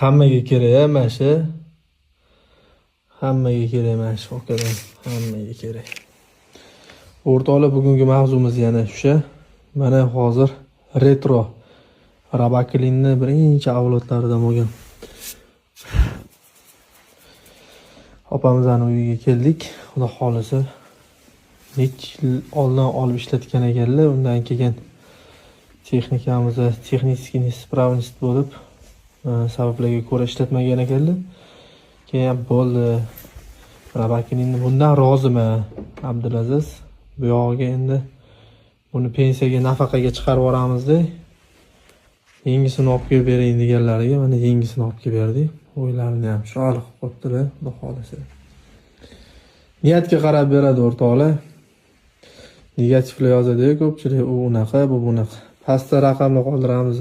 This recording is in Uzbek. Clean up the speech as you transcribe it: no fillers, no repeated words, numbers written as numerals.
Hammaga kerak mana shu. Hammaga kerak mana shu okadan. Hammaga kerak. O'rtoqlar, bugungi mavzumiz yana o'sha. Mana hozir retro Rabaklinni birinchi avlodlaridan bo'lgan opamizning uyiga keldik. Xudo xolisa necha yil oldin olib ishlatgan ekanlar. Undan keyin texnikamiz texniskiy neispravность bo'lib sabablarga ko'ra ishlatmagan ekanlar. Keyin bo'ldi. Rabaklinni bundan roziman Abdulaziz. Bu yog'iga endi buni pensiyaga, nafaqaga chiqarib yuboramizda. Yangisini olib kelib bering deganlariga mana yangisini olib kelib berdik. O'ylarini ham chiroyli qilib qo'yibdilar, xudo xolisa. Niyatga qarab beradi o'rtoqlar. Negativlar yozadi ko'pchilik, u unaqa, bu bunaqa. Pastda raqamni qoldiramiz.